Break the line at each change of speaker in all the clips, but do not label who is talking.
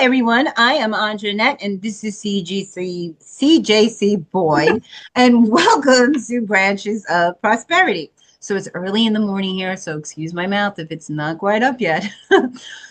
everyone. I am Annette, and this is CJ.C. Boyd, and welcome to Branches of Prosperity. So it's early in the morning here, so excuse my mouth if it's not quite up yet.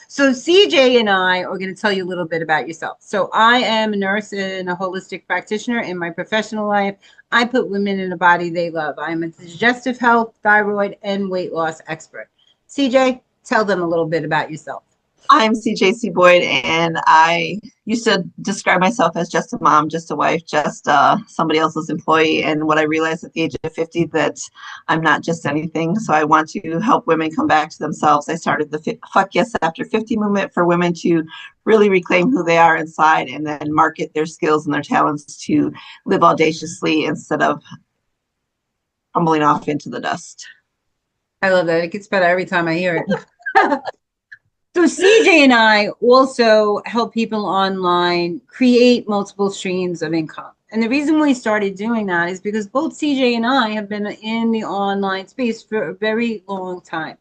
So CJ and I are going to tell you a little bit about yourself. So I am a nurse and a holistic practitioner in my professional life. I put women in a body they love. I'm a digestive health, thyroid, and weight loss expert. CJ, tell them a little bit about yourself.
I'm CJ.C. Boyd, and I used to describe myself as just a mom, just a wife, just somebody else's employee. And what I realized at the age of 50 that I'm not just anything. So I want to help women come back to themselves. I started the Fuck Yes After 50 movement for women to really reclaim who they are inside and then market their skills and their talents to live audaciously instead of tumbling off into the dust.
I love that. It gets better every time I hear it. So CJ and I also help people online create multiple streams of income. And the reason we started doing that is because both CJ and I have been in the online space for a very long time.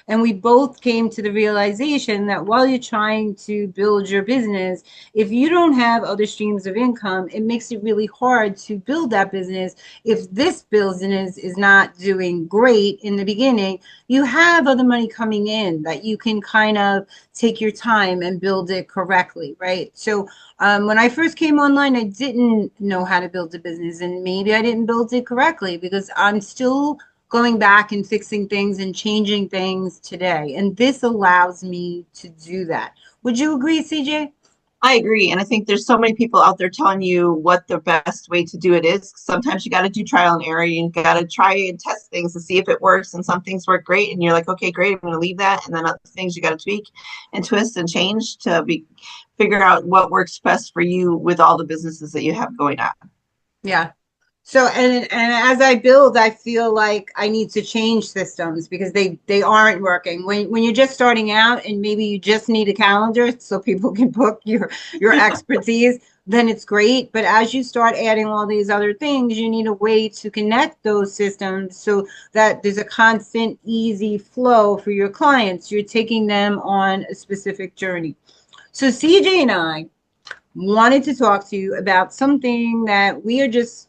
And we both came to the realization that while you're trying to build your business, if you don't have other streams of income, it makes it really hard to build that business. If this business is not doing great in the beginning, you have other money coming in that you can kind of take your time and build it correctly, right? So when I first came online, I didn't know how to build a business, and maybe I didn't build it correctly because I'm still going back and fixing things and changing things today. And this allows me to do that. Would you agree, CJ?
I agree. And I think there's so many people out there telling you what the best way to do it is. Sometimes you got to do trial and error. You got to try and test things to see if it works. And some things work great. And you're like, okay, great, I'm going to leave that. And then other things you got to tweak and twist and change to figure out what works best for you with all the businesses that you have going on.
Yeah. So and as I build, I feel like I need to change systems because they aren't working. When you're just starting out and maybe you just need a calendar so people can book your expertise, then it's great. But as you start adding all these other things, you need a way to connect those systems so that there's a constant, easy flow for your clients. You're taking them on a specific journey. So CJ and I wanted to talk to you about something that we are just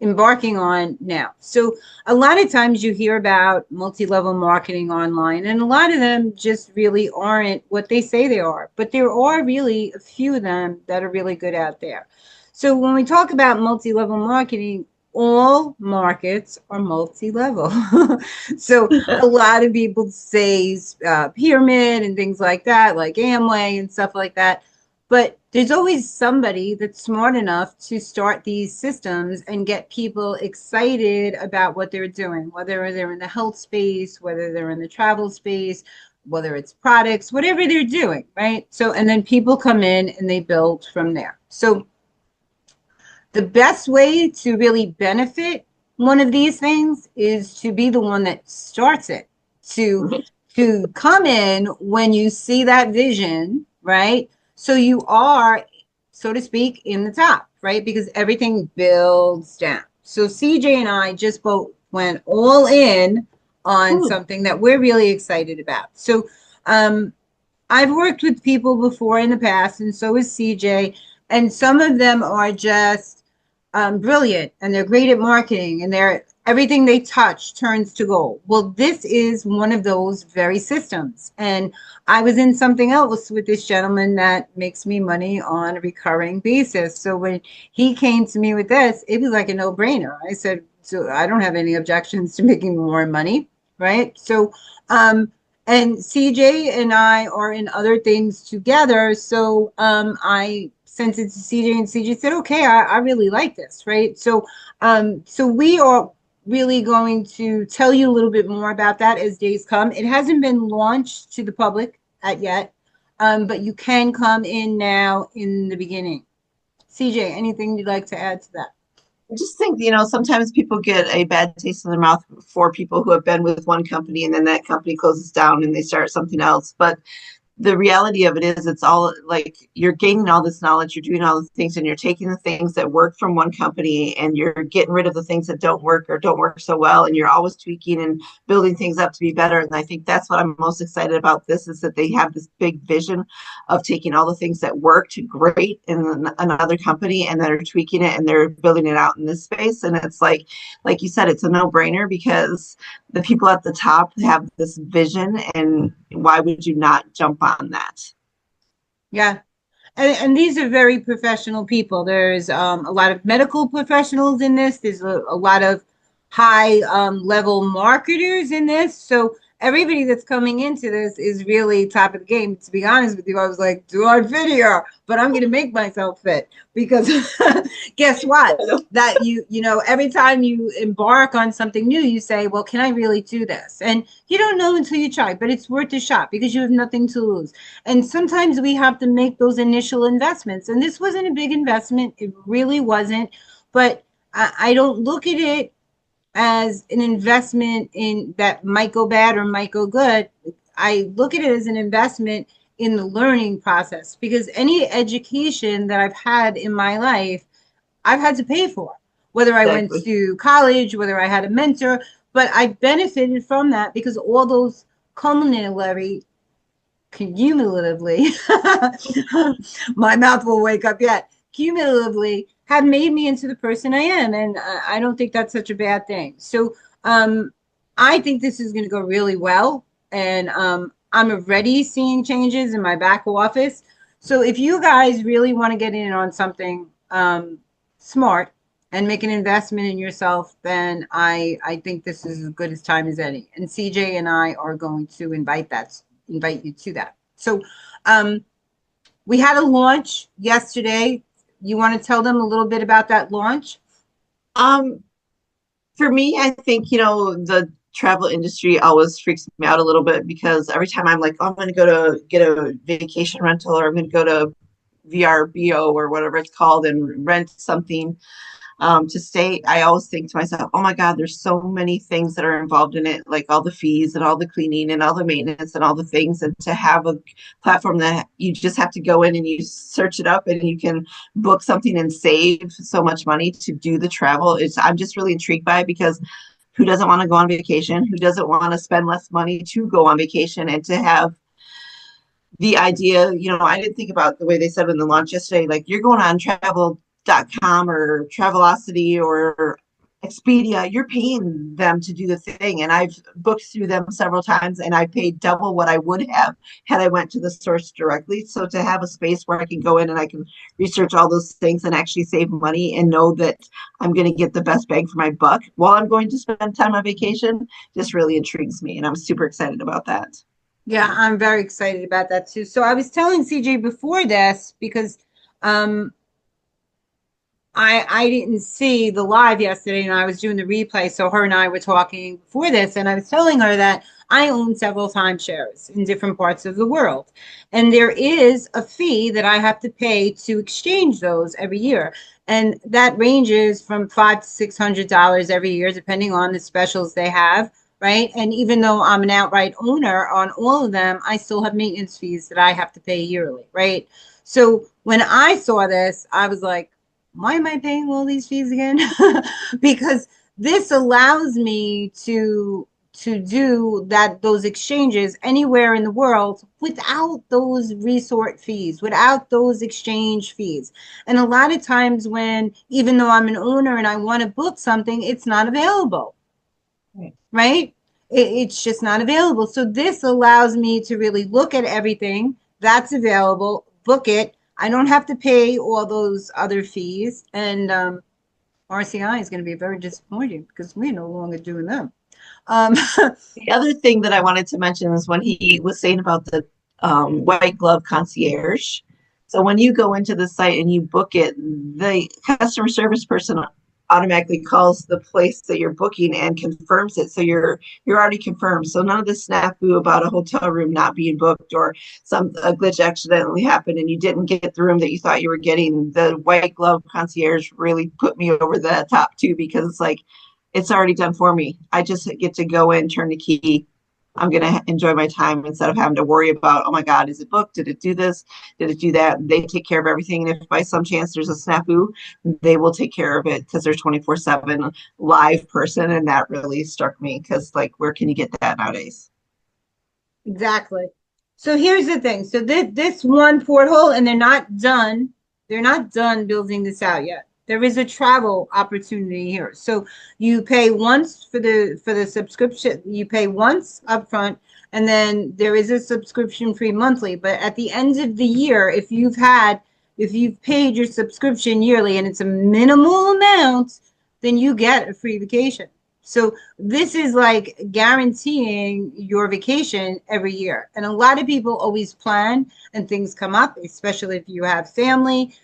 embarking on now. So a lot of times you hear about multi-level marketing online, and a lot of them just really aren't what they say they are, but there are really a few of them that are really good out there. So when we talk about multi-level marketing, all markets are multi-level. So a lot of people say pyramid and things like that, like Amway and stuff like that. But there's always somebody that's smart enough to start these systems and get people excited about what they're doing, whether they're in the health space, whether they're in the travel space, whether it's products, whatever they're doing, right? So, and then people come in and they build from there. So the best way to really benefit one of these things is to be the one that starts it, to come in when you see that vision, right? So you are, so to speak, in the top, right? Because everything builds down. So CJ and I just both went all in on something that we're really excited about. So I've worked with people before in the past, and so is CJ. And some of them are just brilliant, and they're great at marketing, and everything they touch turns to gold. Well, this is one of those very systems. And I was in something else with this gentleman that makes me money on a recurring basis. So when he came to me with this, it was like a no-brainer. I said, so I don't have any objections to making more money, right? So, and CJ and I are in other things together. So I sent it to CJ, and CJ said, okay, I really like this, right? So, so we are really going to tell you a little bit more about that as days come. It hasn't been launched to the public yet, but you can come in now in the beginning. CJ, anything you'd like to add to that?
I just think, sometimes people get a bad taste in their mouth for people who have been with one company and then that company closes down and they start something else. But the reality of it is it's all like you're gaining all this knowledge, you're doing all the things, and you're taking the things that work from one company and you're getting rid of the things that don't work or don't work so well, and you're always tweaking and building things up to be better. And I think that's what I'm most excited about this, is that they have this big vision of taking all the things that worked great in another company and they're tweaking it and they're building it out in this space. And it's like you said, it's a no-brainer because the people at the top have this vision, and why would you not jump on that?
Yeah. And these are very professional people. There's a lot of medical professionals in this. There's a lot of high level marketers in this. So everybody that's coming into this is really top of the game. To be honest with you, I was like, do I fit here? But I'm going to make myself fit because guess what? That you know, every time you embark on something new, you say, well, can I really do this? And you don't know until you try, but it's worth a shot because you have nothing to lose. And sometimes we have to make those initial investments. And this wasn't a big investment. It really wasn't. But I don't look at it as an investment in that might go bad or might go good. I look at it as an investment in the learning process because any education that I've had in my life, I've had to pay for, whether I went
Exactly.
to college, whether I had a mentor, but I benefited from that because all those cumulatively, my mouth will wake up yet, cumulatively have made me into the person I am. And I don't think that's such a bad thing. So I think this is going to go really well. And I'm already seeing changes in my back office. So if you guys really want to get in on something smart and make an investment in yourself, then I think this is as good as time as any. And CJ and I are going to invite you to that. So we had a launch yesterday. You want to tell them a little bit about that launch?
Um, for me, I think, the travel industry always freaks me out a little bit because every time I'm like, oh, I'm going to go to get a vacation rental, or I'm going to go to VRBO or whatever it's called and rent something to stay, I always think to myself, oh my God, there's so many things that are involved in it, like all the fees and all the cleaning and all the maintenance and all the things. And to have a platform that you just have to go in and you search it up and you can book something and save so much money to do the travel, I'm just really intrigued by it because who doesn't want to go on vacation? Who doesn't want to spend less money to go on vacation and to have the idea, I didn't think about the way they said in the launch yesterday, like you're going on travel.com or Travelocity or Expedia, you're paying them to do the thing. And I've booked through them several times and I paid double what I would have had I went to the source directly. So to have a space where I can go in and I can research all those things and actually save money and know that I'm going to get the best bang for my buck while I'm going to spend time on vacation just really intrigues me. And I'm super excited about that.
Yeah, I'm very excited about that too. So I was telling CJ before this because um, I didn't see the live yesterday and I was doing the replay. So her and I were talking before this, and I was telling her that I own several timeshares in different parts of the world. And there is a fee that I have to pay to exchange those every year. And that ranges from $500 to $600 every year, depending on the specials they have. Right. And even though I'm an outright owner on all of them, I still have maintenance fees that I have to pay yearly. Right. So when I saw this, I was like, why am I paying all these fees again? Because this allows me to do those exchanges anywhere in the world without those resort fees, without those exchange fees. And a lot of times when, even though I'm an owner and I want to book something, it's not available. Right? It's just not available. So this allows me to really look at everything that's available, book it. I don't have to pay all those other fees. And RCI is going to be very disappointed because we're no longer doing them.
The other thing that I wanted to mention is when he was saying about the white glove concierge. So when you go into the site and you book it, the customer service person automatically calls the place that you're booking and confirms it. So you're already confirmed. So none of the snafu about a hotel room not being booked or a glitch accidentally happened and you didn't get the room that you thought you were getting. The white glove concierge really put me over the top too, because it's like, it's already done for me. I just get to go in, turn the key, I'm going to enjoy my time instead of having to worry about, oh my God, is it booked? Did it do this? Did it do that? They take care of everything. And if by some chance there's a snafu, they will take care of it because they're 24/7 live person. And that really struck me because, like, where can you get that nowadays?
Exactly. So here's the thing. So this one porthole, and they're not done. They're not done building this out yet. There is a travel opportunity here. So you pay once for the subscription. You pay once upfront, and then there is a subscription free monthly. But at the end of the year, if you've paid your subscription yearly and it's a minimal amount, then you get a free vacation. So this is like guaranteeing your vacation every year. And a lot of people always plan and things come up, especially if you have family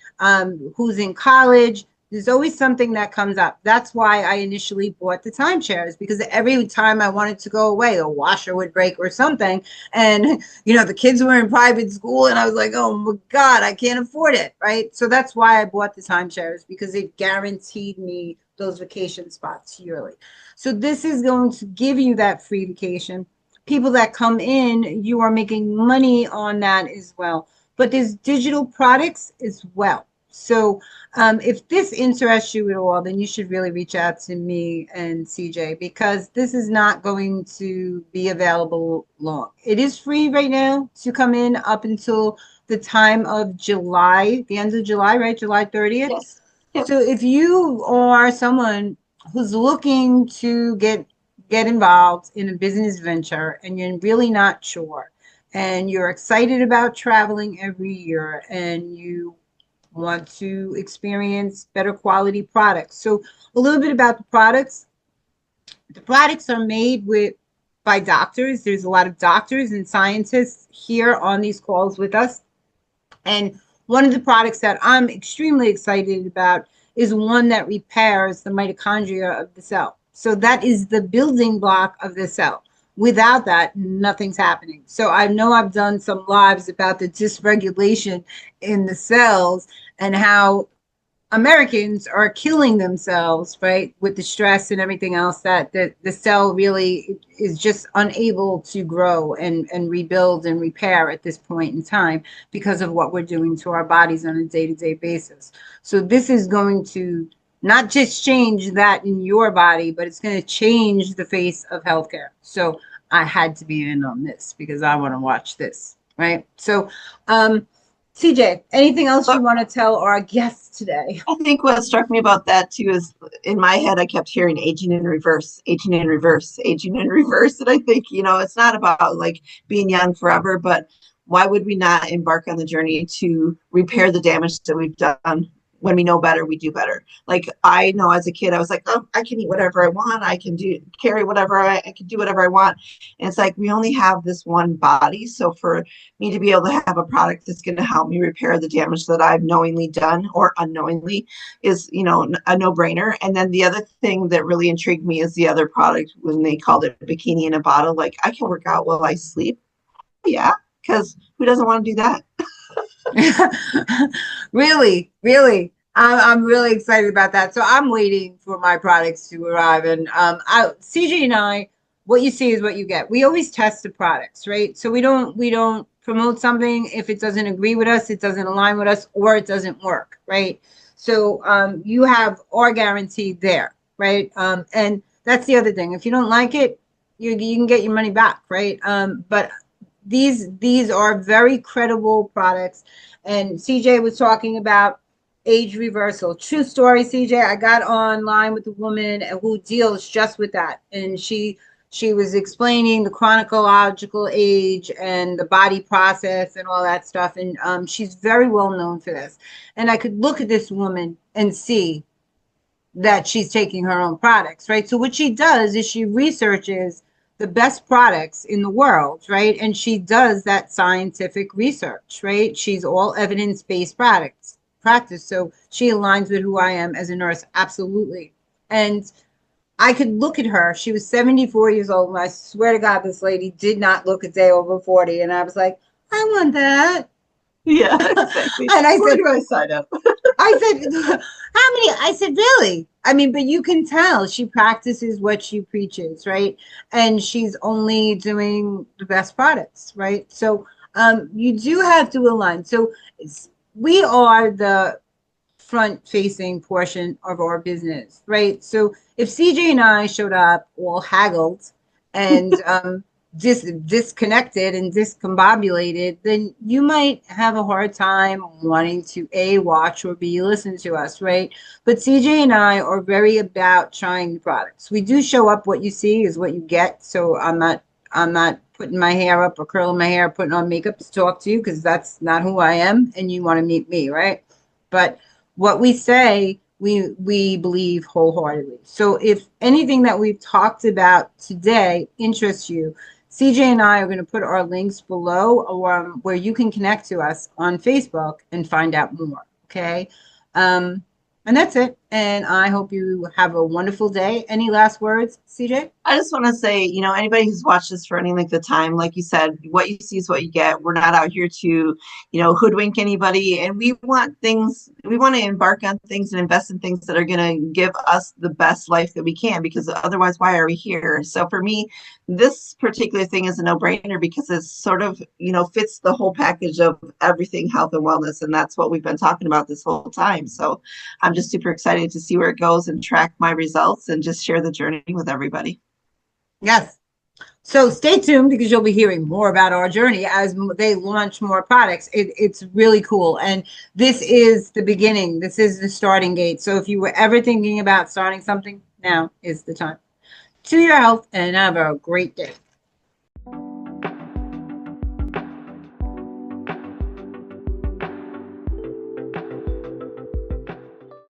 who's in college. There's always something that comes up. That's why I initially bought the timeshares, because every time I wanted to go away, a washer would break or something. And, the kids were in private school and I was like, oh my God, I can't afford it. Right. So that's why I bought the timeshares, because it guaranteed me those vacation spots yearly. So this is going to give you that free vacation. People that come in, you are making money on that as well. But there's digital products as well. So if this interests you at all, then you should really reach out to me and CJ, because this is not going to be available long. It is free right now to come in up until the time of July, the end of July, right? July 30th.
Yes. Yep.
So if you are someone who's looking to get involved in a business venture and you're really not sure, and you're excited about traveling every year, and you want to experience better quality products. So a little bit about the products. The products are made by doctors. There's a lot of doctors and scientists here on these calls with us. And one of the products that I'm extremely excited about is one that repairs the mitochondria of the cell. So that is the building block of the cell. Without that, nothing's happening. So I know I've done some lives about the dysregulation in the cells and how Americans are killing themselves, right, with the stress and everything else, that the cell really is just unable to grow and rebuild and repair at this point in time because of what we're doing to our bodies on a day-to-day basis. So this is going to not just change that in your body, but it's going to change the face of healthcare. So I had to be in on this because I want to watch this, right? So, CJ, anything else you want to tell our guests today?
I think what struck me about that too is, in my head, I kept hearing aging in reverse, aging in reverse, aging in reverse. And I think, it's not about like being young forever, but why would we not embark on the journey to repair the damage that we've done? When we know better, we do better. Like, I know as a kid, I was like, oh, I can eat whatever I want. I can carry whatever I can do whatever I want. And it's like, we only have this one body. So for me to be able to have a product that's going to help me repair the damage that I've knowingly done or unknowingly is, a no brainer. And then the other thing that really intrigued me is the other product when they called it bikini in a bottle. Like, I can work out while I sleep. Yeah. Because who doesn't want to do that?
Really, really. I'm really excited about that. So I'm waiting for my products to arrive. And CJ and I, what you see is what you get. We always test the products, right? So we don't promote something if it doesn't agree with us, it doesn't align with us, or it doesn't work, right? So you have our guarantee there, right? And that's the other thing. If you don't like it, you can get your money back, right? But these are very credible products. And CJ was talking about age reversal. True story, CJ. I got online with a woman who deals just with that. And she was explaining the chronological age and the body process and all that stuff. And she's very well known for this. And I could look at this woman and see that she's taking her own products, right? So what she does is she researches the best products in the world, right? And she does that scientific research, right? She's all evidence-based practice. So she aligns with who I am as a nurse, absolutely. And I could look at her. She was 74 years old. And I swear to God, this lady did not look a day over 40. And I was like, I want that.
Yeah, exactly.
And I
Where
said,
do I sign up?
I I said, how many? I said, really? I mean, but you can tell she practices what she preaches, right? And she's only doing the best products, right? So you do have to align. So we are the front facing portion of our business, right? So if CJ and I showed up all haggled and disconnected and discombobulated, then you might have a hard time wanting to A, watch or B, listen to us, right? But CJ and I are very about trying the products. We do show up, what you see is what you get. So I'm not putting my hair up or curling my hair, putting on makeup to talk to you because that's not who I am and you want to meet me, right? But what we say, we believe wholeheartedly. So if anything that we've talked about today interests you, CJ and I are going to put our links below or, where you can connect to us on Facebook and find out more. Okay. And that's it. And I hope you have a wonderful day. Any last words, CJ?
I just want to say, anybody who's watched this for any length of time, like you said, what you see is what you get. We're not out here to, hoodwink anybody. And we want to embark on things and invest in things that are going to give us the best life that we can, because otherwise, why are we here? So for me, this particular thing is a no-brainer because it's sort of, fits the whole package of everything health and wellness. And that's what we've been talking about this whole time. So I'm just super excited to see where it goes and track my results and just share the journey with everybody.
Yes. So stay tuned because you'll be hearing more about our journey as they launch more products. It's really cool. And this is the beginning. This is the starting gate. So if you were ever thinking about starting something, now is the time. To your health and have a great day.